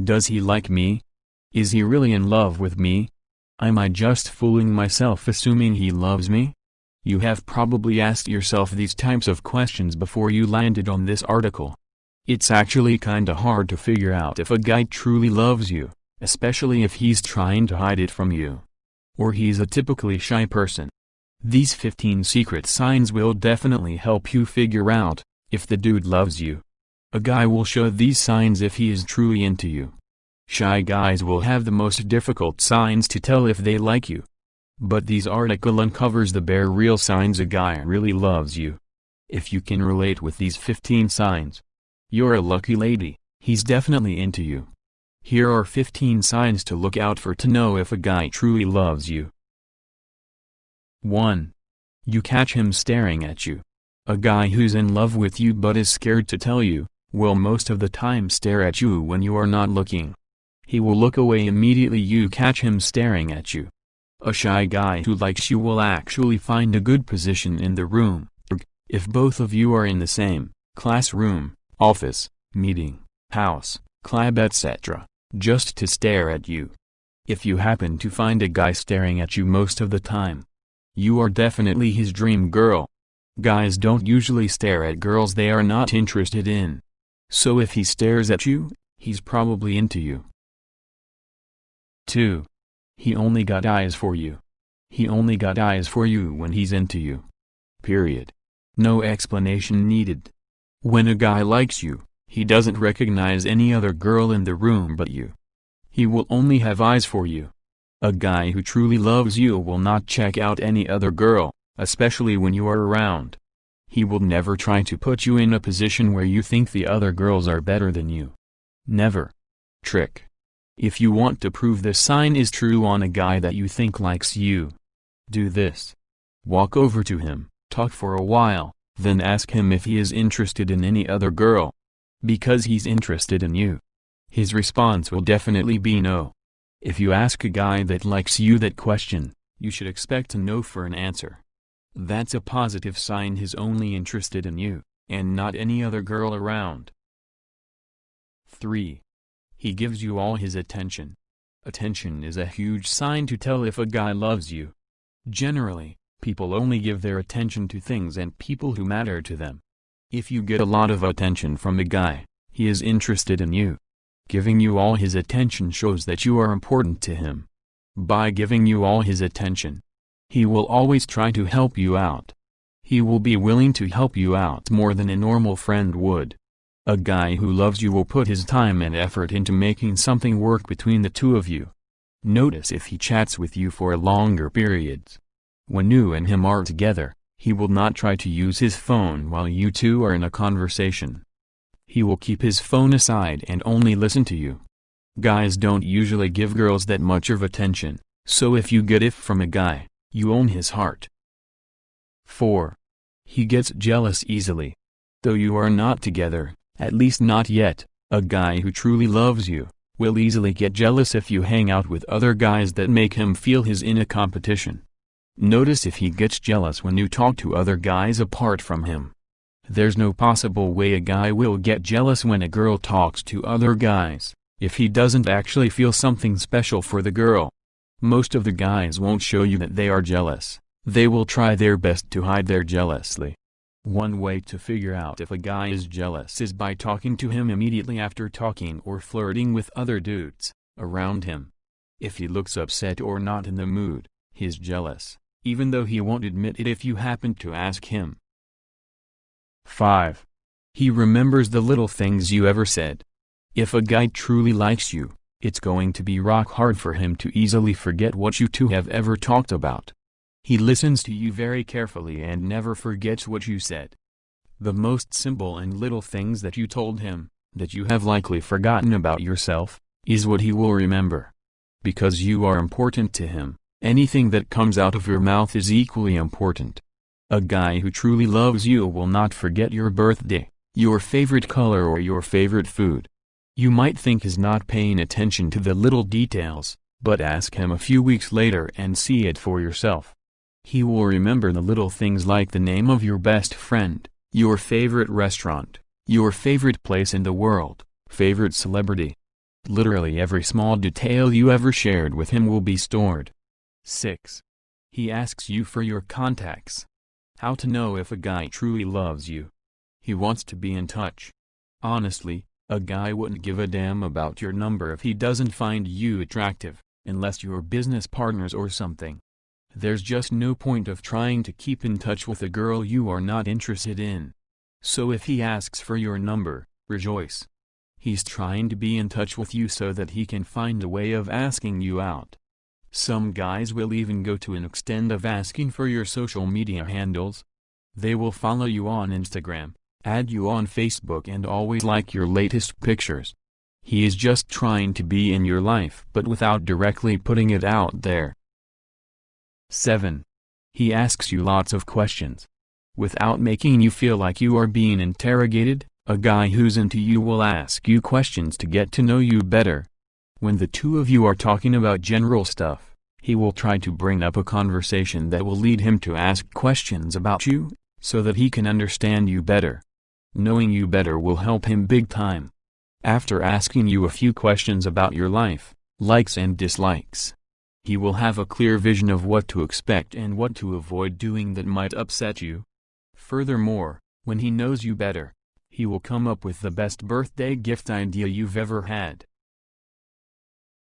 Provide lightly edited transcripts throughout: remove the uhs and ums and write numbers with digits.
Does he like me? Is he really in love with me? Am I just fooling myself assuming he loves me? You have probably asked yourself these types of questions before you landed on this article. It's actually kinda hard to figure out if a guy truly loves you, especially if he's trying to hide it from you. Or he's a typically shy person. These 15 secret signs will definitely help you figure out if the dude loves you. A guy will show these signs if he is truly into you. Shy guys will have the most difficult signs to tell if they like you. But this article uncovers the bare real signs a guy really loves you. If you can relate with these 15 signs, you're a lucky lady, he's definitely into you. Here are 15 signs to look out for to know if a guy truly loves you. 1. You catch him staring at you. A guy who's in love with you but is scared to tell you, will most of the time stare at you when you are not looking. He will look away immediately you catch him staring at you. A shy guy who likes you will actually find a good position in the room, if both of you are in the same classroom, office, meeting, house, club etc., just to stare at you. If you happen to find a guy staring at you most of the time, you are definitely his dream girl. Guys don't usually stare at girls they are not interested in. So if he stares at you, he's probably into you. 2. He only got eyes for you. He only got eyes for you when he's into you. Period. No explanation needed. When a guy likes you, he doesn't recognize any other girl in the room but you. He will only have eyes for you. A guy who truly loves you will not check out any other girl, especially when you are around. He will never try to put you in a position where you think the other girls are better than you. Never. Trick. If you want to prove this sign is true on a guy that you think likes you, do this. Walk over to him, talk for a while, then ask him if he is interested in any other girl. Because he's interested in you. His response will definitely be no. If you ask a guy that likes you that question, you should expect a no for an answer. That's a positive sign he's only interested in you, and not any other girl around. 3. He gives you all his attention. Attention is a huge sign to tell if a guy loves you. Generally, people only give their attention to things and people who matter to them. If you get a lot of attention from a guy, he is interested in you. Giving you all his attention shows that you are important to him. By giving you all his attention, he will always try to help you out. He will be willing to help you out more than a normal friend would. A guy who loves you will put his time and effort into making something work between the two of you. Notice if he chats with you for longer periods. When you and him are together, he will not try to use his phone while you two are in a conversation. He will keep his phone aside and only listen to you. Guys don't usually give girls that much of attention, so if you get it from a guy, you own his heart. 4. He gets jealous easily. Though you are not together, at least not yet, a guy who truly loves you will easily get jealous if you hang out with other guys that make him feel he's in a competition. Notice if he gets jealous when you talk to other guys apart from him. There's no possible way a guy will get jealous when a girl talks to other guys, if he doesn't actually feel something special for the girl. Most of the guys won't show you that they are jealous. They will try their best to hide their jealousy. One way to figure out if a guy is jealous is by talking to him immediately after talking or flirting with other dudes around him. If he looks upset or not in the mood, he's jealous, even though he won't admit it if you happen to ask him. 5. He remembers the little things you ever said. If a guy truly likes you, it's going to be rock hard for him to easily forget what you two have ever talked about. He listens to you very carefully and never forgets what you said. The most simple and little things that you told him, that you have likely forgotten about yourself, is what he will remember. Because you are important to him, anything that comes out of your mouth is equally important. A guy who truly loves you will not forget your birthday, your favorite color or your favorite food. You might think he's not paying attention to the little details, but ask him a few weeks later and see it for yourself. He will remember the little things like the name of your best friend, your favorite restaurant, your favorite place in the world, favorite celebrity. Literally every small detail you ever shared with him will be stored. 6. He asks you for your contacts. How to know if a guy truly loves you. He wants to be in touch. Honestly, a guy wouldn't give a damn about your number if he doesn't find you attractive, unless you're business partners or something. There's just no point of trying to keep in touch with a girl you are not interested in. So if he asks for your number, rejoice. He's trying to be in touch with you so that he can find a way of asking you out. Some guys will even go to an extent of asking for your social media handles. They will follow you on Instagram, add you on Facebook and always like your latest pictures. He is just trying to be in your life but without directly putting it out there. 7. He asks you lots of questions. Without making you feel like you are being interrogated, a guy who's into you will ask you questions to get to know you better. When the two of you are talking about general stuff, he will try to bring up a conversation that will lead him to ask questions about you, so that he can understand you better. Knowing you better will help him big time. After asking you a few questions about your life, likes and dislikes, he will have a clear vision of what to expect and what to avoid doing that might upset you. Furthermore, when he knows you better, he will come up with the best birthday gift idea you've ever had.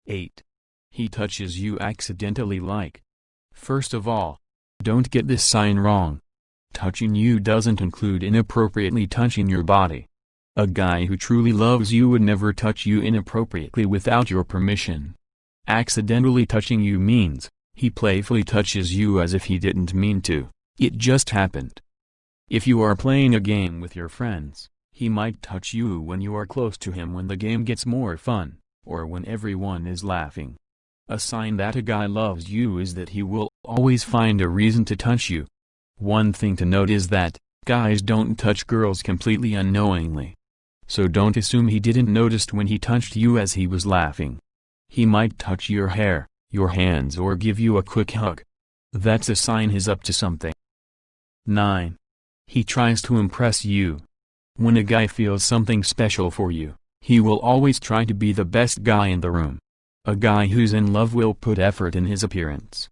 8. He touches you accidentally like. First of all, don't get this sign wrong. Touching you doesn't include inappropriately touching your body. A guy who truly loves you would never touch you inappropriately without your permission. Accidentally touching you means, he playfully touches you as if he didn't mean to, it just happened. If you are playing a game with your friends, he might touch you when you are close to him when the game gets more fun, or when everyone is laughing. A sign that a guy loves you is that he will always find a reason to touch you. One thing to note is that, guys don't touch girls completely unknowingly. So don't assume he didn't notice when he touched you as he was laughing. He might touch your hair, your hands or give you a quick hug. That's a sign he's up to something. 9. He tries to impress you. When a guy feels something special for you, he will always try to be the best guy in the room. A guy who's in love will put effort in his appearance.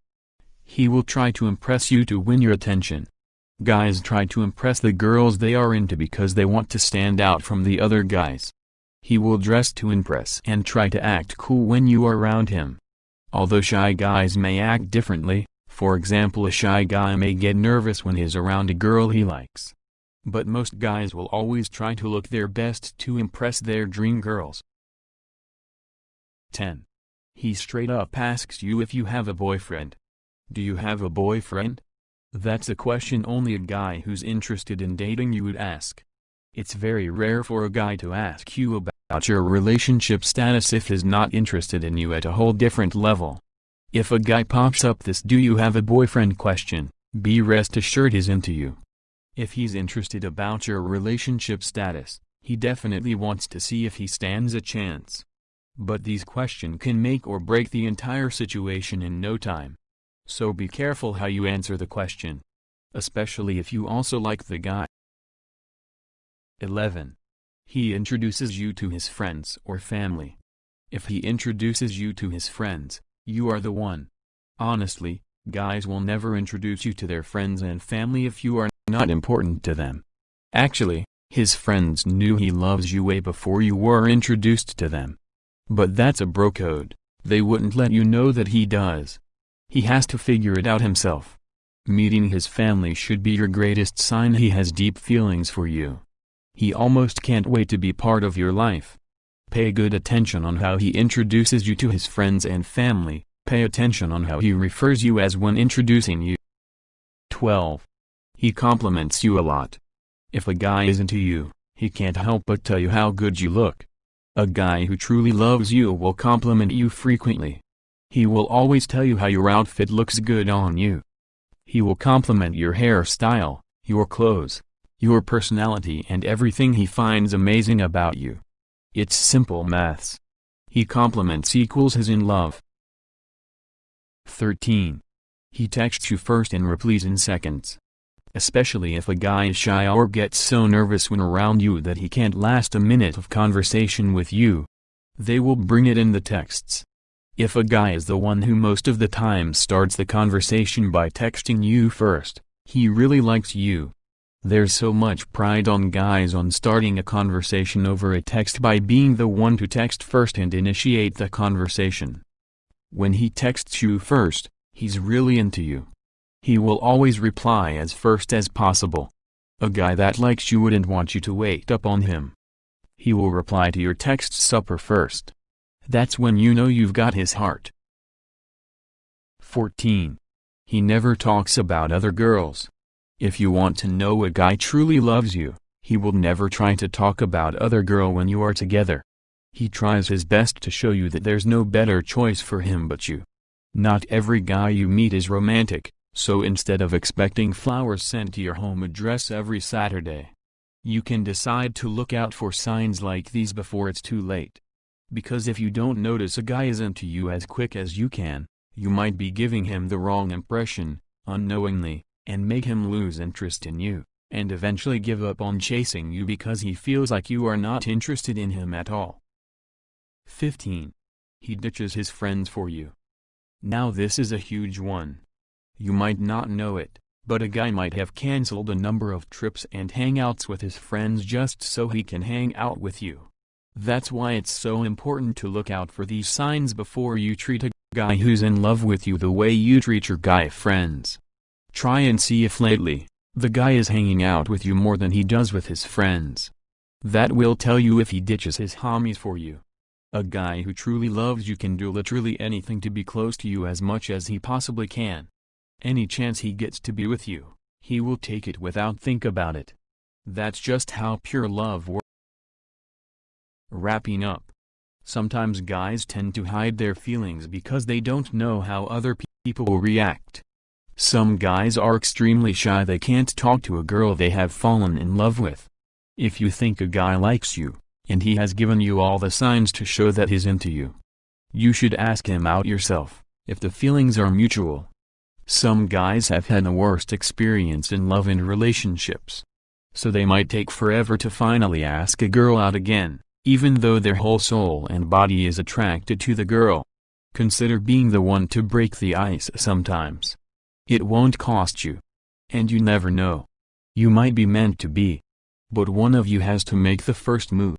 He will try to impress you to win your attention. Guys try to impress the girls they are into because they want to stand out from the other guys. He will dress to impress and try to act cool when you are around him. Although shy guys may act differently, for example a shy guy may get nervous when he's around a girl he likes. But most guys will always try to look their best to impress their dream girls. 10. He straight up asks you if you have a boyfriend. Do you have a boyfriend? That's a question only a guy who's interested in dating you would ask. It's very rare for a guy to ask you about your relationship status if he's not interested in you at a whole different level. If a guy pops up this "do you have a boyfriend" question, be rest assured he's into you. If he's interested about your relationship status, he definitely wants to see if he stands a chance. But these questions can make or break the entire situation in no time. So be careful how you answer the question. Especially if you also like the guy. 11. He introduces you to his friends or family. If he introduces you to his friends, you are the one. Honestly, guys will never introduce you to their friends and family if you are not important to them. Actually, his friends knew he loves you way before you were introduced to them. But that's a bro code, they wouldn't let you know that he does. He has to figure it out himself. Meeting his family should be your greatest sign he has deep feelings for you. He almost can't wait to be part of your life. Pay good attention on how he introduces you to his friends and family, pay attention on how he refers you as when introducing you. 12. He compliments you a lot. If a guy is into you, he can't help but tell you how good you look. A guy who truly loves you will compliment you frequently. He will always tell you how your outfit looks good on you. He will compliment your hairstyle, your clothes, your personality and everything he finds amazing about you. It's simple maths. He compliments equals he's in love. 13. He texts you first and replies in seconds. Especially if a guy is shy or gets so nervous when around you that he can't last a minute of conversation with you. They will bring it in the texts. If a guy is the one who most of the time starts the conversation by texting you first, he really likes you. There's so much pride on guys on starting a conversation over a text by being the one to text first and initiate the conversation. When he texts you first, he's really into you. He will always reply as first as possible. A guy that likes you wouldn't want you to wait up on him. He will reply to your text supper first. That's when you know you've got his heart. 14. He never talks about other girls. If you want to know a guy truly loves you, he will never try to talk about other girl when you are together. He tries his best to show you that there's no better choice for him but you. Not every guy you meet is romantic, so instead of expecting flowers sent to your home address every Saturday, you can decide to look out for signs like these before it's too late. Because if you don't notice a guy is into you as quick as you can, you might be giving him the wrong impression, unknowingly, and make him lose interest in you, and eventually give up on chasing you because he feels like you are not interested in him at all. 15. He ditches his friends for you. Now this is a huge one. You might not know it, but a guy might have cancelled a number of trips and hangouts with his friends just so he can hang out with you. That's why it's so important to look out for these signs before you treat a guy who's in love with you the way you treat your guy friends. Try and see if lately, the guy is hanging out with you more than he does with his friends. That will tell you if he ditches his homies for you. A guy who truly loves you can do literally anything to be close to you as much as he possibly can. Any chance he gets to be with you, he will take it without think about it. That's just how pure love works. Wrapping up. Sometimes guys tend to hide their feelings because they don't know how other people will react. Some guys are extremely shy, they can't talk to a girl they have fallen in love with. If you think a guy likes you, and he has given you all the signs to show that he's into you, you should ask him out yourself, if the feelings are mutual. Some guys have had the worst experience in love and relationships. So they might take forever to finally ask a girl out again, even though their whole soul and body is attracted to the girl. Consider being the one to break the ice sometimes. It won't cost you. And you never know. You might be meant to be. But one of you has to make the first move.